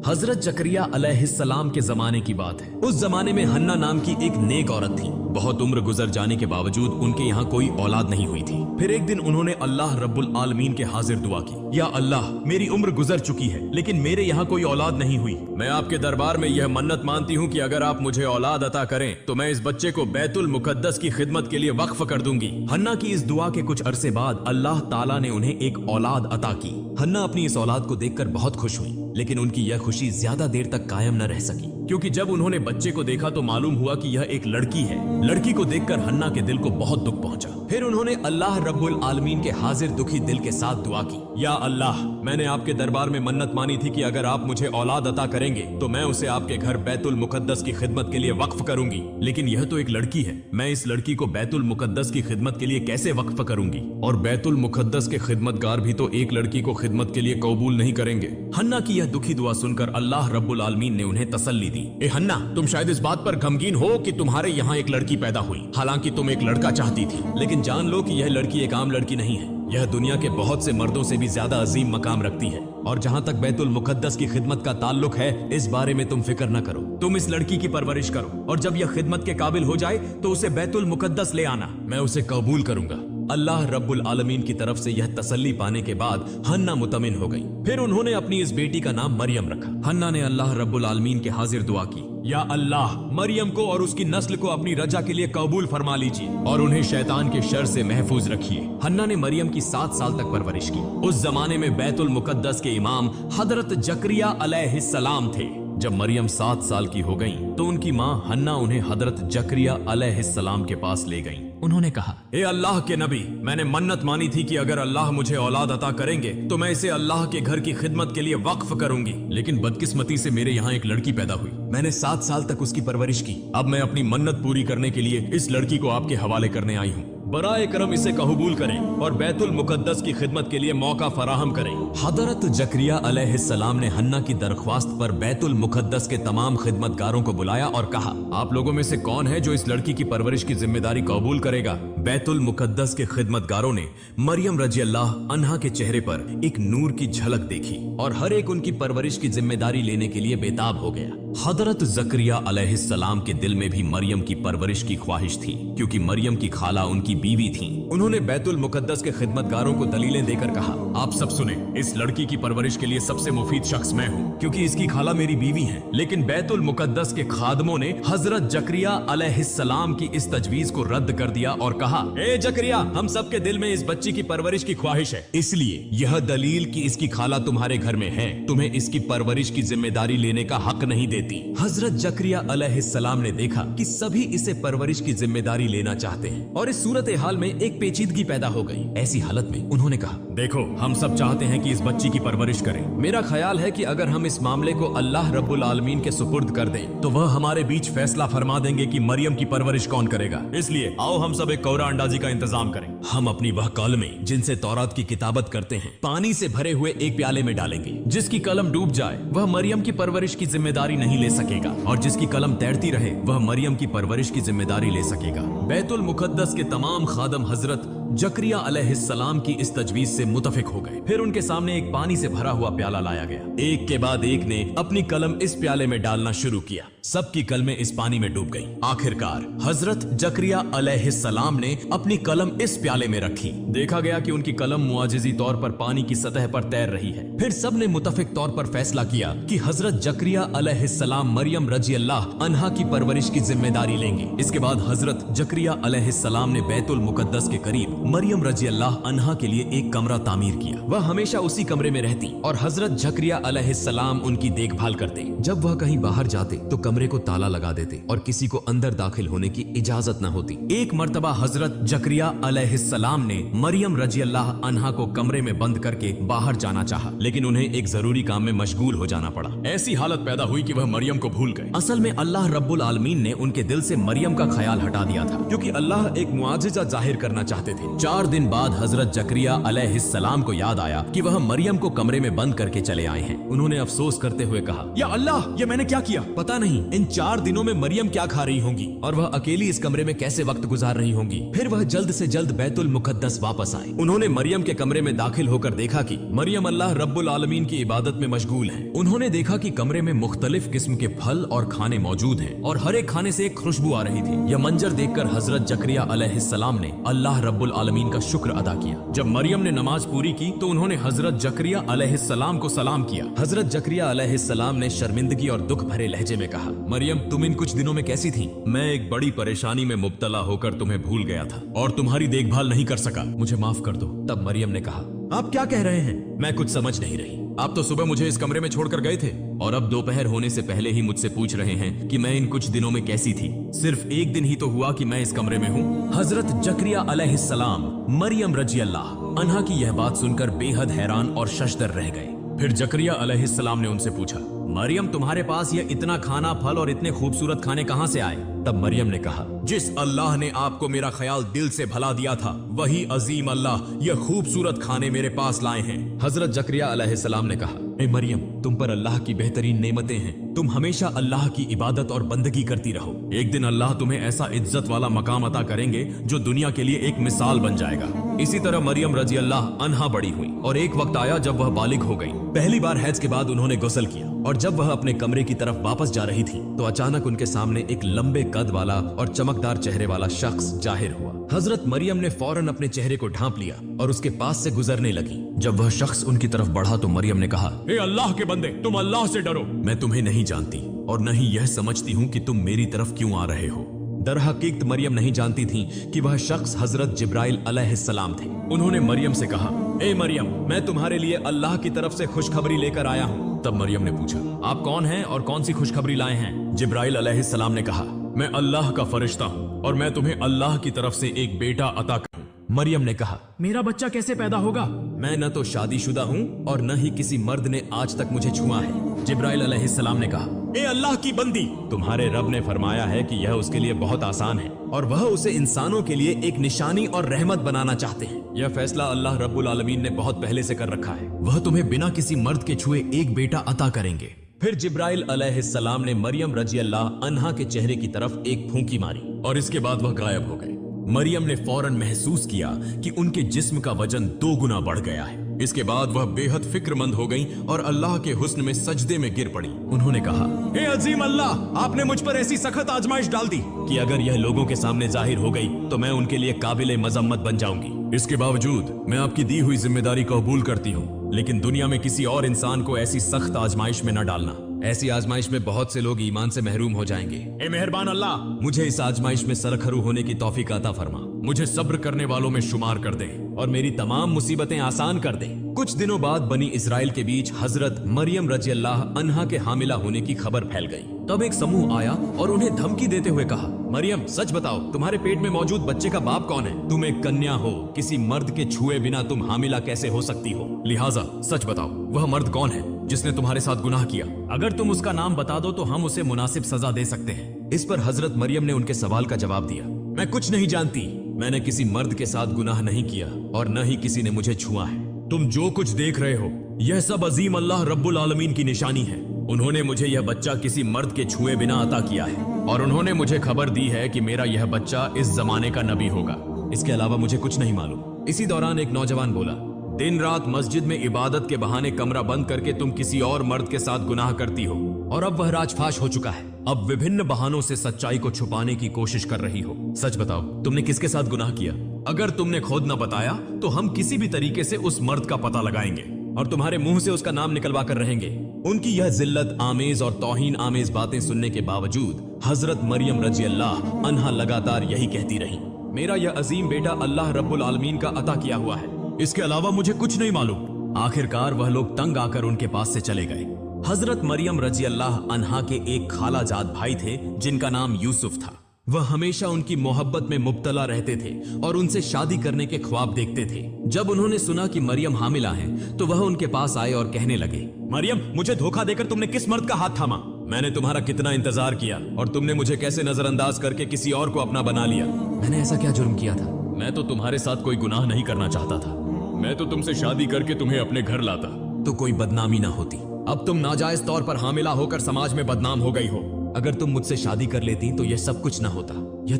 हजरत जकरिया अलैहिस्सलाम के जमाने की बात है। उस जमाने में हन्ना नाम की एक नेक औरत थी। बहुत उम्र गुजर जाने के बावजूद उनके यहाँ कोई औलाद नहीं हुई थी। फिर एक दिन उन्होंने अल्लाह रब्बुल आलमीन के हाजिर दुआ की, या अल्लाह, मेरी उम्र गुजर चुकी है लेकिन मेरे यहाँ कोई औलाद नहीं हुई। मैं आपके दरबार में यह मन्नत मानती हूँ कि अगर आप मुझे औलाद अता करें तो मैं इस बच्चे को बैतुल मुकद्दस की खिदमत के लिए वक्फ कर दूंगी। हन्ना की इस दुआ के कुछ अरसे बाद अल्लाह ताला ने उन्हें एक औलाद अता की। हन्ना अपनी इस औलाद को देखकर बहुत खुश हुई, लेकिन उनकी यह खुशी ज्यादा देर तक कायम न रह सकी, क्योंकि जब उन्होंने बच्चे को देखा तो मालूम हुआ कि यह एक लड़की है। लड़की को देखकर हन्ना के दिल को बहुत दुख पहुंचा। फिर उन्होंने अल्लाह रब्बुल आलमीन के हाजिर दुखी दिल के साथ दुआ की, या अल्लाह, मैंने आपके दरबार में मन्नत मानी थी कि अगर आप मुझे औलाद अता करेंगे तो मैं उसे आपके घर बैतुल मुकद्दस की खिदमत के लिए वक्फ करूंगी, लेकिन यह तो एक लड़की है। मैं इस लड़की को बैतुल मुकद्दस की खिदमत के लिए कैसे वक्फ करूंगी? और बैतुल मुकद्दस के खिदमतगार भी तो एक लड़की को खिदमत के लिए कबूल नहीं करेंगे। हन्ना की यह दुखी दुआ सुनकर अल्लाह रब्बुल आलमीन ने उन्हें तसल्ली दी। ए हन्ना, तुम शायद इस बात पर गमगीन हो कि तुम्हारे यहाँ एक लड़की पैदा हुई, हालांकि तुम एक लड़का चाहती थी, लेकिन जान लो कि यह लड़की एक आम लड़की नहीं है। यह दुनिया के बहुत से मर्दों से भी ज्यादा अजीम मकाम रखती है। और जहाँ तक बैतुल मुकद्दस की खिदमत का ताल्लुक है, इस बारे में तुम फिक्र न करो। तुम इस लड़की की परवरिश करो और जब यह खिदमत के काबिल हो जाए तो उसे बैतुल मुकद्दस ले आना, मैं उसे कबूल करूंगा। अल्लाह रब्बुल आलमीन की तरफ से यह तसल्ली पाने के बाद हन्ना मुतमिन हो गई। फिर उन्होंने अपनी इस बेटी का नाम मरियम रखा। हन्ना ने अल्लाह रब्बुल आलमीन के हाजिर दुआ की, या अल्लाह, मरियम को और उसकी नस्ल को अपनी रजा के लिए कबूल फरमा लीजिए और उन्हें शैतान के शर से महफूज रखिए। हन्ना ने मरियम की 7 साल तक परवरिश की। उस जमाने में बैतुल मुकद्दस के इमाम हजरत जकरिया अलैहिस्सलाम थे। जब मरियम 7 साल की हो गईं, तो उनकी माँ हन्ना उन्हें हजरत जकरिया अलैहिस्सलाम के पास ले गईं। उन्होंने कहा, ए अल्लाह के नबी, मैंने मन्नत मानी थी कि अगर अल्लाह मुझे औलाद अता करेंगे तो मैं इसे अल्लाह के घर की खिदमत के लिए वक्फ करूंगी, लेकिन बदकिस्मती से मेरे यहाँ एक लड़की पैदा हुई। मैंने 7 साल तक उसकी परवरिश की। अब मैं अपनी मन्नत पूरी करने के लिए इस लड़की को आपके हवाले करने आई हूँ। बराए करम इसे कबूल करें और बैतुल मुकद्दस की खिदमत के लिए मौका फराहम करें। हजरत जकरिया अलैहिस्सलाम ने हन्ना की दरख्वास्त पर बैतुल मुकद्दस के तमाम खिदमतगारों को बुलाया और कहा, आप लोगों में से कौन है जो इस लड़की की परवरिश की जिम्मेदारी कबूल करेगा? बैतुल मुकद्दस के खिदमतगारों ने मरियम रजी अल्लाह अन्हा के चेहरे पर एक नूर की झलक देखी और हर एक उनकी परवरिश की जिम्मेदारी लेने के लिए बेताब हो गया। हजरत जकरिया अलैहिस्सलाम के दिल में भी मरियम की परवरिश की ख्वाहिश थी, क्योंकि मरियम की खाला उनकी बीवी थी। उन्होंने बैतुल मुकद्दस के खिदमतगारों को दलीलें देकर कहा, आप सब सुने, इस लड़की की परवरिश के लिए सबसे मुफीद शख्स मैं हूँ, क्योंकि इसकी खाला मेरी बीवी है। लेकिन बैतुल मुकद्दस के खादमों ने हजरत जकरिया अलैहिस्सलाम की इस तजवीज को रद्द कर दिया और कहा, ए जकरिया, हम सब के दिल में इस बच्ची की परवरिश की ख्वाहिश है, इसलिए यह दलील कि इसकी खाला तुम्हारे घर में है तुम्हें इसकी परवरिश की जिम्मेदारी लेने का हक नहीं देती। हजरत जकरिया अलैहिस्सलाम ने देखा कि सभी इसे परवरिश की जिम्मेदारी लेना चाहते हैं और इस सूरत हाल में एक पेचीदगी पैदा हो गई। ऐसी हालत में उन्होंने कहा, देखो, हम सब चाहते हैं कि इस बच्ची की परवरिश करें। मेरा ख्याल है कि अगर हम इस मामले को अल्लाह रब्बुल आलमीन के सुपुर्द कर दें तो वह हमारे बीच फैसला फरमा देंगे कि मरियम की परवरिश कौन करेगा। इसलिए आओ हम सब एक कौरा अंदाजी का इंतजाम करें। हम अपनी वह कलमें जिनसे तौरात की किताबत करते हैं पानी से भरे हुए एक प्याले में डालेंगे। जिसकी कलम डूब जाए वह मरियम की परवरिश की जिम्मेदारी नहीं ले सकेगा और जिसकी कलम तैरती रहे वह मरियम की परवरिश की जिम्मेदारी ले सकेगा। बैतुल मुकद्दस के तमाम खादम हजरत जकरिया अलैहिस्सलाम की इस तजवीज से मुतफिक हो गए। फिर उनके सामने एक पानी से भरा हुआ प्याला लाया गया। एक के बाद एक ने अपनी कलम इस प्याले में डालना शुरू किया। सबकी कलमें इस पानी में डूब गईं। आखिरकार हजरत जकरिया अलैहिस्सलाम ने अपनी कलम इस प्याले में रखी। देखा गया कि उनकी कलम मुआजिजी तौर पर पानी की सतह पर तैर रही है। फिर सब ने मुतफिक तौर पर फैसला किया कि हजरत जकरिया अलैहिस्सलाम मरियम रजी अल्लाह अन्हा की परवरिश की जिम्मेदारी लेंगे। इसके बाद हजरत जकरिया अलैहिस्सलाम ने बैतुल मुकद्दस के करीब मरियम रजी अल्लाह अन्हा के लिए एक कमरा तामीर किया। वह हमेशा उसी कमरे में रहती और हजरत जकरिया अलैहिस्सलाम उनकी देखभाल करते। जब वह कहीं बाहर जाते तो कमरे को ताला लगा देते और किसी को अंदर दाखिल होने की इजाजत न होती। एक मर्तबा हजरत जकरिया अलैहिस्सलाम ने मरियम रजी अल्लाह अन्हा को कमरे में बंद करके बाहर जाना चाहा, लेकिन उन्हें एक जरूरी काम में मशगूल हो जाना पड़ा। ऐसी हालत पैदा हुई कि वह मरियम को भूल गए। असल में अल्लाह रब्बुल आलमीन ने उनके दिल से मरियम का ख्याल हटा दिया था, क्योंकि अल्लाह एक मुआजिजा जाहिर करना चाहते थे। 4 दिन बाद हजरत जकरिया अलैहिस्सलाम को याद आया कि वह मरियम को कमरे में बंद करके चले आए हैं। उन्होंने अफसोस करते हुए कहा, या अल्लाह, ये मैंने क्या किया? पता नहीं इन 4 दिनों में मरियम क्या खा रही होंगी और वह अकेली इस कमरे में कैसे वक्त गुजार रही होंगी। फिर वह जल्द से जल्द बैतुल मुकद्दस वापस आए। उन्होंने मरियम के कमरे में दाखिल होकर देखा कि मरियम अल्लाह रब्बुल आलमीन की इबादत में मशगूल है। उन्होंने देखा कि कमरे में मुख्तलिफ किस्म के फल और खाने मौजूद हैं और हर एक खाने से एक खुशबू आ रही थी। यह मंजर देखकर हजरत जकरिया अलैहिस्सलाम ने अल्लाह रब्बुल आलमीन का शुक्र अदा किया। जब मरियम ने नमाज पूरी की तो उन्होंने हजरत जकरिया अलैहिस्सलाम को सलाम किया। हजरत जकरिया अलैहिस्सलाम ने शर्मिंदगी और दुख भरे लहजे में कहा, मरियम, तुम इन कुछ दिनों में कैसी थी? मैं एक बड़ी परेशानी में मुब्तला होकर तुम्हें भूल गया था और तुम्हारी देखभाल नहीं कर सका, मुझे माफ कर दो। तब मरियम ने कहा, आप क्या कह रहे हैं? मैं कुछ समझ नहीं रही। आप तो सुबह मुझे इस कमरे में छोड़कर गए थे और अब दोपहर होने से पहले ही मुझसे पूछ रहे हैं कि मैं इन कुछ दिनों में कैसी थी। सिर्फ एक दिन ही तो हुआ कि मैं इस कमरे में हूँ। हजरत जकरिया अलैहिस्सलाम मरियम रजी अल्लाह अन्हा की यह बात सुनकर बेहद हैरान और शशदर रह गए। फिर जकरिया अलैहिस्सलाम ने उनसे पूछा, मरियम, तुम्हारे पास यह इतना खाना, फल और इतने खूबसूरत खाने कहाँ से आए? तब मरियम ने कहा, जिस अल्लाह ने आपको मेरा ख्याल दिल से भला दिया था, वही अजीम अल्लाह यह खूबसूरत खाने मेरे पास लाए हैं। हजरत जकरिया अलैहिस्सलाम ने कहा, ए मरियम, तुम पर अल्लाह की बेहतरीन नेमतें हैं। तुम हमेशा अल्लाह की इबादत और बंदगी करती रहो। एक दिन अल्लाह तुम्हें ऐसा इज्जत वाला मकाम अता करेंगे जो दुनिया के लिए एक मिसाल बन जाएगा। इसी तरह मरियम रजी अल्लाह अन्हा बड़ी हुई और एक वक्त आया जब वह बालिग हो गई। पहली बार हैज के बाद उन्होंने गुस्ल किया और जब वह अपने कमरे की तरफ वापस जा रही थी तो अचानक उनके सामने एक लंबे कद वाला और चमकदार चेहरे वाला शख्स जाहिर हुआ। हजरत मरियम ने फौरन अपने चेहरे को ढांप लिया और उसके पास से गुजरने लगी। जब वह शख्स उनकी तरफ बढ़ा तो मरियम ने कहा, ए अल्लाह के बंदे, तुम अल्लाह से डरो। मैं तुम्हें नहीं जानती और न ही यह समझती हूँ कि तुम मेरी तरफ क्यों आ रहे हो। दर हकीकत मरियम नहीं जानती थी कि वह शख्स हजरत जिब्राइल अलैहिस्सलाम थे। उन्होंने मरियम से कहा, ए मरियम, मैं तुम्हारे लिए अल्लाह की तरफ से खुशखबरी लेकर आया हूँ। तब मरियम ने पूछा, आप कौन हैं और कौन सी खुशखबरी लाए हैं? जिब्राइल अलैहिस्सलाम ने कहा, मैं अल्लाह का फरिश्ता हूँ और मैं तुम्हें अल्लाह की तरफ से एक बेटा अता करूँ। मरियम ने कहा, मेरा बच्चा कैसे पैदा होगा? मैं न तो शादीशुदा हूँ और न ही किसी मर्द ने आज तक मुझे छुआ है। जिब्राइल अलैहिस्सलाम ने कहा, ए अल्लाह की बंदी, तुम्हारे रब ने फरमाया है कि यह उसके लिए बहुत आसान है और वह उसे इंसानों के लिए एक निशानी और रहमत बनाना चाहते हैं। यह फैसला अल्लाह रब्बुल आलमीन ने बहुत पहले से कर रखा है। वह तुम्हें बिना किसी मर्द के छुए एक बेटा अता करेंगे। फिर जिब्राइल अलैहिस्सलाम ने मरियम रजी अल्लाह अन्हा के चेहरे की तरफ एक फूंकी मारी और इसके बाद वह गायब हो गए। मरियम ने फौरन महसूस किया कि उनके जिस्म का वजन 2 गुना बढ़ गया है। इसके बाद वह बेहद फिक्रमंद हो गईं और अल्लाह के हुस्न में सजदे में गिर पड़ी। उन्होंने कहा, हे अजीम अल्लाह, आपने मुझ पर ऐसी सख्त आजमाइश डाल दी कि अगर यह लोगों के सामने जाहिर हो गई तो मैं उनके लिए काबिल मजम्मत बन जाऊंगी। इसके बावजूद मैं आपकी दी हुई जिम्मेदारी कबूल करती हूँ, लेकिन दुनिया में किसी और इंसान को ऐसी सख्त आजमाइश में न डालना। ऐसी आजमाइश में बहुत से लोग ईमान से महरूम हो जाएंगे। ए मेहरबान अल्लाह, मुझे इस आजमाइश में सरखरू होने की तौफीक अता फरमा। मुझे सब्र करने वालों में शुमार कर दे और मेरी तमाम मुसीबतें आसान कर दे। कुछ दिनों बाद बनी इस्राइल के बीच हजरत मरियम रजी अल्लाह अन्हा के हामिला होने की खबर फैल गई। तब एक समूह आया और उन्हें धमकी देते हुए कहा, मरियम, सच बताओ, तुम्हारे पेट में मौजूद बच्चे का बाप कौन है? तुम एक कन्या हो, किसी मर्द के छुए बिना तुम हामिला कैसे हो सकती हो? लिहाजा सच बताओ, वह मर्द कौन है जिसने तुम्हारे साथ गुनाह किया? अगर तुम उसका नाम बता दो तो हम उसे मुनासिब सजा दे सकते हैं। इस पर हजरत मरियम ने उनके सवाल का जवाब दिया, मैं कुछ नहीं जानती। मैंने किसी मर्द के साथ गुनाह नहीं किया और न ही किसी ने मुझे छुआ है। तुम जो कुछ देख रहे हो यह सब अजीम अल्लाह रब्बुल आलमीन की निशानी है। उन्होंने मुझे यह बच्चा किसी मर्द के छुए बिना अता किया है और उन्होंने मुझे खबर दी है कि मेरा यह बच्चा इस जमाने का नबी होगा। इसके अलावा मुझे कुछ नहीं मालूम। इसी दौरान एक नौजवान बोला, दिन रात मस्जिद में इबादत के बहाने कमरा बंद करके तुम किसी और मर्द के साथ गुनाह करती हो और अब वह राजफाश हो चुका है। अब विभिन्न बहानों से सच्चाई को छुपाने की कोशिश कर रही हो। सच बताओ, तुमने किसके साथ गुनाह किया? अगर तुमने खुद न बताया तो हम किसी भी तरीके से उस मर्द का पता लगाएंगे और तुम्हारे मुंह से उसका नाम निकलवा कर रहेंगे। उनकी यह जिल्लत आमेज और तौहीन आमेज बातें सुनने के बावजूद हजरत मरियम रजी अल्लाह अन्हा लगातार यही कहती रही, मेरा यह अजीम बेटा अल्लाह रब्बुल आलमीन का अता किया हुआ है, इसके अलावा मुझे कुछ नहीं मालूम। आखिरकार वह लोग तंग आकर उनके पास से चले गए। हजरत मरियम रजी अल्लाह अन्हा के एक खालाजाद भाई थे जिनका नाम यूसुफ था। वह हमेशा उनकी मोहब्बत में मुब्तला रहते थे और उनसे शादी करने के ख्वाब देखते थे। जब उन्होंने सुना कि मरियम हामिला है तो वह उनके पास आए और कहने लगे, मरियम, मुझे धोखा देकर तुमने किस मर्द का हाथ थामा? मैंने तुम्हारा कितना इंतजार किया और तुमने मुझे कैसे नजरअंदाज करके किसी और को अपना बना लिया। मैंने ऐसा क्या जुर्म किया था? मैं तो तुम्हारे साथ कोई गुनाह नहीं करना चाहता था। मैं तो तुमसे शादी करके तुम्हें अपने घर लाता तो कोई बदनामी ना होती। अब तुम नाजायज तौर पर हामिला होकर समाज में बदनाम हो गई हो। अगर तुम मुझसे शादी कर लेती तो यह सब कुछ ना होता। यह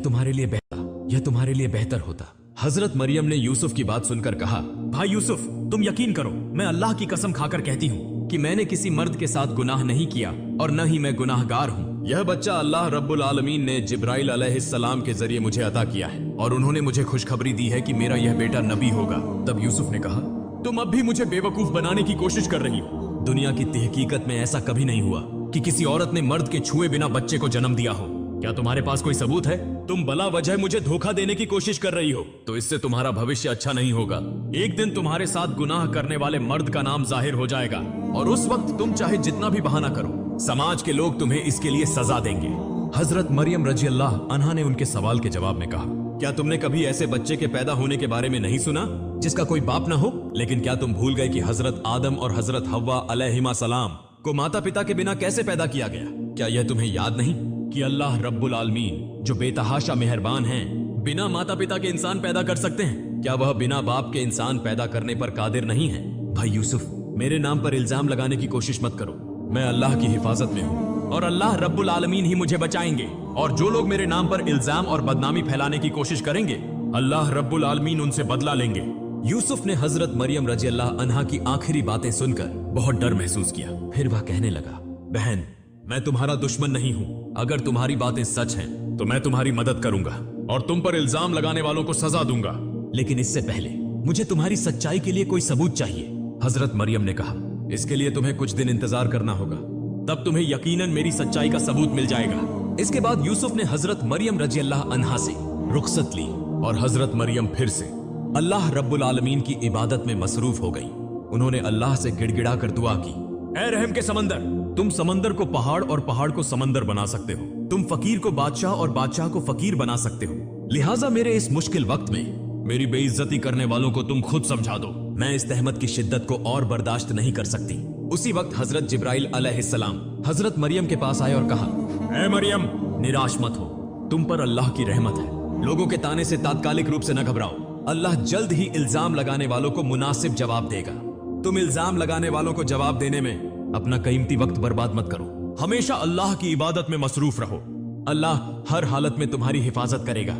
तुम्हारे लिए बेहतर होता। हजरत मरियम ने यूसुफ की बात सुनकर कहा, भाई यूसुफ, तुम यकीन करो, मैं अल्लाह की कसम खाकर कहती हूँ कि मैंने किसी मर्द के साथ गुनाह नहीं किया और न ही मैं गुनाहगार हूँ। यह बच्चा अल्लाह रब्बुल आलमीन ने जिब्राइल अलैहिस्सलाम के जरिए मुझे अता किया है और उन्होंने मुझे खुशखबरी दी है कि मेरा यह बेटा नबी होगा। तब यूसुफ ने कहा, तुम अब भी मुझे बेवकूफ बनाने की कोशिश कर रही हो। दुनिया की तहकीकत में ऐसा कभी नहीं हुआ कि किसी औरत ने मर्द के छुए बिना बच्चे को जन्म दिया हो। क्या तुम्हारे पास कोई सबूत है? तुम बला वजह मुझे धोखा देने की कोशिश कर रही हो, तो इससे तुम्हारा भविष्य अच्छा नहीं होगा। एक दिन तुम्हारे साथ गुनाह करने वाले मर्द का नाम जाहिर हो जाएगा और उस वक्त तुम चाहे जितना भी बहाना करो, समाज के लोग तुम्हें इसके लिए सजा देंगे। हजरत मरियम रजी अल्लाह अन्हा ने उनके सवाल के जवाब में कहा, क्या तुमने कभी ऐसे बच्चे के पैदा होने के बारे में नहीं सुना जिसका कोई बाप ना हो? लेकिन क्या तुम भूल गए कि हजरत आदम और हजरत हव्वा अलैहिमा सलाम को माता पिता के बिना कैसे पैदा किया गया? क्या यह तुम्हें याद नहीं कि अल्लाह रब्बुल आलमीन जो बेतहाशा मेहरबान हैं, बिना माता पिता के इंसान पैदा कर सकते हैं? क्या वह बिना बाप के इंसान पैदा करने पर कादिर नहीं है? भाई यूसुफ, मेरे नाम पर इल्जाम लगाने की कोशिश मत करो। मैं अल्लाह की हिफाजत में हूँ और अल्लाह रब्बुल आलमीन ही मुझे बचाएंगे। और जो लोग मेरे नाम पर इल्जाम और बदनामी फैलाने की कोशिश करेंगे, अल्लाह रब्बुल आलमीन उनसे बदला लेंगे। यूसुफ ने हजरत मरियम रजी अल्लाह अन्हा की आखिरी बातें सुनकर बहुत डर महसूस किया। फिर वह कहने लगा, बहन, मैं तुम्हारा दुश्मन नहीं हूँ। अगर तुम्हारी बातें सच हैं, तो मैं तुम्हारी मदद करूंगा और तुम पर इल्जाम लगाने वालों को सजा दूंगा। लेकिन इससे पहले मुझे तुम्हारी सच्चाई के लिए कोई सबूत चाहिए। हजरत मरियम ने कहा, इसके लिए तुम्हें कुछ दिन इंतजार करना होगा, तब तुम्हें यकीनन मेरी सच्चाई का सबूत मिल जाएगा। इसके बाद यूसुफ ने हजरत मरियम रजी अल्लाह अन्हा से रुखसत ली और हजरत मरियम फिर से अल्लाह रब्बुल आलमीन की इबादत में मसरूफ हो गई। उन्होंने अल्लाह से गिड़गिड़ा कर दुआ की, ऐ रहम के समंदर, तुम समंदर को पहाड़ और पहाड़ को समंदर बना सकते हो। तुम फकीर को बादशाह और बादशाह को फकीर बना सकते हो। लिहाजा मेरे इस मुश्किल वक्त में मेरी बेइज्जती करने वालों को तुम खुद समझा दो। मैं इस तहमत की शिद्दत को और बर्दाश्त नहीं कर सकती। उसी वक्त हजरत जिब्राइल अलैहिस्सलाम हजरत मरियम के पास आए और कहा, ऐ मरियम, निराश मत हो, तुम पर अल्लाह की रहमत है। लोगों के ताने से तात्कालिक रूप से न घबराओ। अल्लाह जल्द ही इल्जाम लगाने वालों को मुनासिब जवाब देगा। तुम इल्जाम लगाने वालों को जवाब देने में अपना कीमती वक्त बर्बाद मत करो। हमेशा अल्लाह की इबादत में मसरूफ रहो। अल्लाह हर हालत में तुम्हारी हिफाजत करेगा।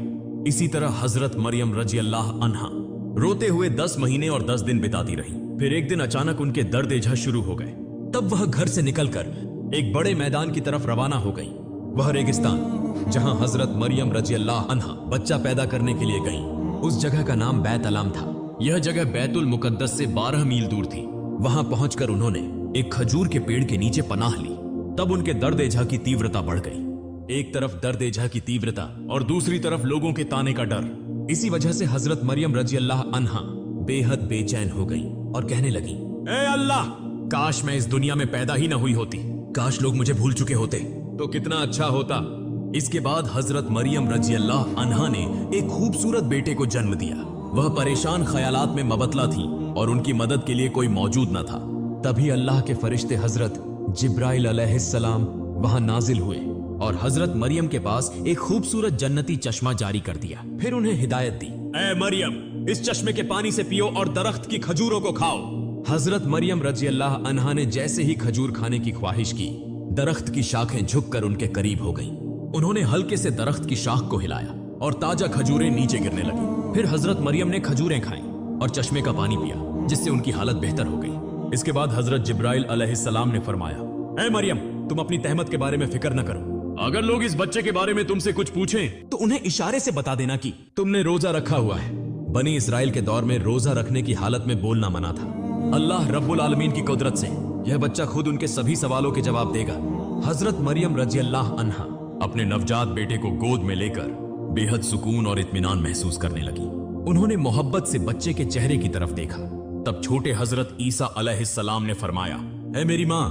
इसी तरह हजरत मरियम रजी अल्लाह अन्हा रोते हुए 10 महीने और 10 दिन बिताती रही। फिर एक दिन अचानक उनके दर्द एजह शुरू हो गए। तब वह घर से निकलकर एक बड़े मैदान की तरफ रवाना हो गई। वह रेगिस्तान जहां हजरत मरियम रजी अल्लाह अन्हा बच्चा पैदा करने के लिए गईं, उस जगह का नाम बैत अलाम था। यह जगह बैतुल मुकद्दस से 12 मील दूर थी। वहां पहुंचकर उन्होंने एक खजूर के पेड़ के नीचे पनाह ली। तब उनके दर्द एजह की तीव्रता बढ़ गई। एक तरफ दर्द एजह की तीव्रता और दूसरी तरफ लोगों के ताने का डर। इसी वजह से हजरत मरियम रजी अल्लाह अन्हा बेहद बेचैन हो गई और कहने लगी, ए अल्लाह, काश मैं इस दुनिया में पैदा ही ना हुई होती। काश लोग मुझे भूल चुके होते तो कितना अच्छा होता। इसके बाद हजरत मरियम रजी अल्लाह अन्हा ने एक खूबसूरत बेटे को जन्म दिया। वह परेशान ख्यालात में मबतला थी और उनकी मदद के लिए कोई मौजूद न था। तभी अल्लाह के फरिश्ते हजरत जिब्राइल अलैहिस्सलाम वहां नाजिल हुए और हजरत मरियम के पास एक खूबसूरत जन्नती चश्मा जारी कर दिया। फिर उन्हें हिदायत दी, ऐ मरियम, इस चश्मे के पानी से पियो और दरख्त की खजूरों को खाओ। हजरत मरियम रजी अल्लाह अन्हा ने जैसे ही खजूर खाने की ख्वाहिश की, दरख्त की शाखें झुककर उनके करीब हो गईं। उन्होंने हल्के से दरख्त की शाख को हिलाया और ताजा खजूरें नीचे गिरने लगी। फिर हजरत मरियम ने खजूरें खाईं और चश्मे का पानी पिया, जिससे उनकी हालत बेहतर हो गई। इसके बाद हजरत जिब्राइल अलैहिस्सलाम ने फरमाया, ऐ मरियम, तुम अपनी तहमत के बारे में फिक्र न करो। अगर लोग इस बच्चे के बारे में तुमसे कुछ पूछें तो उन्हें इशारे से बता देना कि तुमने रोजा रखा हुआ है। बनी इसराइल के दौर में रोजा रखने की हालत में बोलना मना था। अल्लाह रब्बुल आलमीन की कुदरत से यह बच्चा खुद उनके सभी सवालों के जवाब देगा। हजरत मरियम रजी अल्लाह अन्हा अपने नवजात बेटे को गोद में लेकर बेहद सुकून और इत्मीनान महसूस करने लगी। उन्होंने मोहब्बत से बच्चे के चेहरे की तरफ देखा। तब छोटे हजरत ईसा अलैहिस्सलाम ने फरमाया, ऐ मेरी माँ,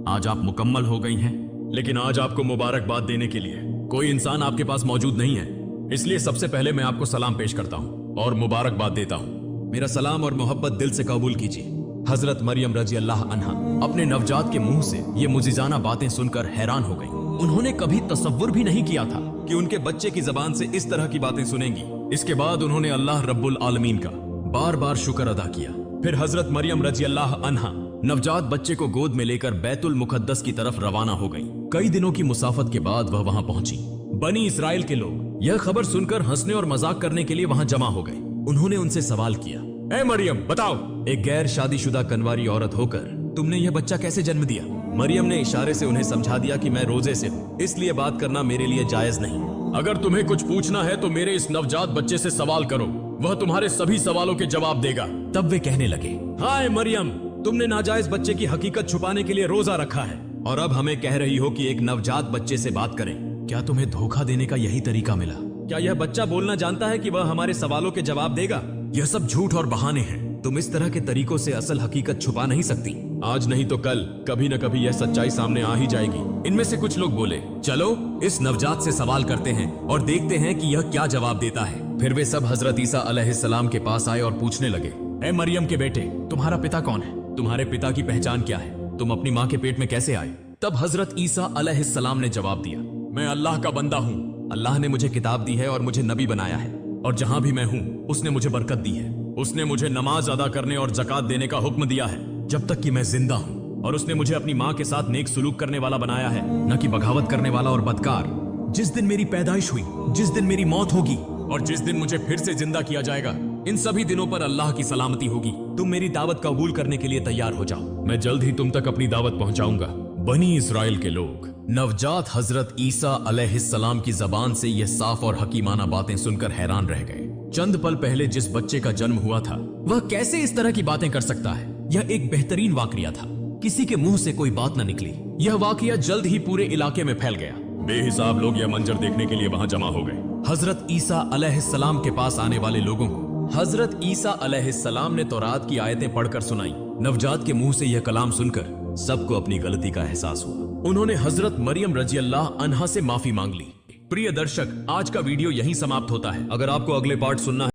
आज आप मुकम्मल हो गई हैं, लेकिन आज आपको मुबारकबाद देने के लिए कोई इंसान आपके पास मौजूद नहीं है। इसलिए सबसे पहले मैं आपको सलाम पेश करता हूँ और मुबारकबाद देता हूँ। मेरा सलाम और मोहब्बत दिल से कबूल कीजिए। हजरत मरियम रजी अल्लाह अन्हा अपने नवजात के मुंह से ये मुजिजाना बातें सुनकर हैरान हो गईं। उन्होंने कभी तसव्वुर भी नहीं किया था कि उनके बच्चे की जबान से इस तरह की बातें सुनेंगी। इसके बाद उन्होंने अल्लाह रब्बुल आलमीन का बार बार शुक्र अदा किया। फिर हजरत मरियम रजी अल्लाह अन्हा नवजात बच्चे को गोद में लेकर बैतुल मुकद्दस की तरफ रवाना हो गई। कई दिनों की मुसाफत के बाद वह वहां पहुंची। बनी इसराइल के लोग यह खबर सुनकर हंसने और मजाक करने के लिए वहां जमा हो गए। उन्होंने उनसे सवाल किया, ए मरियम बताओ, एक गैर शादीशुदा कन्वारी औरत होकर तुमने यह बच्चा कैसे जन्म दिया? मरियम ने इशारे से उन्हें समझा दिया कि मैं रोजे से हूँ, इसलिए बात करना मेरे लिए जायज नहीं। अगर तुम्हें कुछ पूछना है तो मेरे इस नवजात बच्चे से सवाल करो, वह तुम्हारे सभी सवालों के जवाब देगा। तब वे कहने लगे, हाय मरियम, तुमने नाजायज बच्चे की हकीकत छुपाने के लिए रोजा रखा है और अब हमें कह रही हो कि एक नवजात बच्चे से बात करें। क्या तुम्हें धोखा देने का यही तरीका मिला? क्या यह बच्चा बोलना जानता है कि वह हमारे सवालों के जवाब देगा? यह सब झूठ और बहाने हैं। तुम इस तरह के तरीकों से असल हकीकत छुपा नहीं सकती। आज नहीं तो कल कभी न कभी यह सच्चाई सामने आ ही जाएगी। इनमें से कुछ लोग बोले, चलो इस नवजात से सवाल करते हैं और देखते हैं कि यह क्या जवाब देता है। फिर वे सब हजरत ईसा अलैहिस्सलाम के पास आए और पूछने लगे, ए मरियम के बेटे, तुम्हारा पिता कौन है? तुम्हारे पिता की पहचान क्या है? तुम अपनी माँ के पेट में कैसे आए? तब हजरत ईसा अलैहिस्सलाम ने जवाब दिया, मैं अल्लाह का बंदा हूँ। अल्लाह ने मुझे किताब दी है और मुझे नबी बनाया है, और जहां भी मैं हूँ उसने मुझे बरकत दी है। उसने मुझे नमाज अदा करने और जकात देने का हुक्म दिया है जब तक कि मैं जिंदा हूँ, और उसने मुझे अपनी माँ के साथ नेक सुलूक करने वाला बनाया है, न कि बगावत करने वाला और बदकार। जिस दिन मेरी पैदाइश हुई, जिस दिन मेरी मौत होगी और जिस दिन मुझे फिर से जिंदा किया जाएगा, इन सभी दिनों पर अल्लाह की सलामती होगी। तुम मेरी दावत कबूल करने के लिए तैयार हो जाओ, मैं जल्द ही तुम तक अपनी दावत पहुंचाऊंगा। बनी इसराइल के लोग नवजात हजरत ईसा अलैहिस्सलाम की जबान से यह साफ और हकीमाना बातें सुनकर हैरान रह गए। चंद पल पहले जिस बच्चे का जन्म हुआ था वह कैसे इस तरह की बातें कर सकता है? यह एक बेहतरीन वाकया था। किसी के मुंह से कोई बात न निकली। यह वाकया जल्द ही पूरे इलाके में फैल गया। बेहिसाब लोग यह मंजर देखने के लिए वहां जमा हो गए। हजरत ईसा अलैहिस्सलाम के पास आने वाले लोगों को हजरत ईसा अलैहिस्सलाम ने तौरात की आयतें पढ़कर सुनाई। नवजात के मुंह से यह कलाम सुनकर सबको अपनी गलती का एहसास हुआ। उन्होंने हजरत मरियम रजी अल्लाह अन्हा से माफी मांग ली। प्रिय दर्शक, आज का वीडियो यहीं समाप्त होता है। अगर आपको अगले पार्ट सुनना है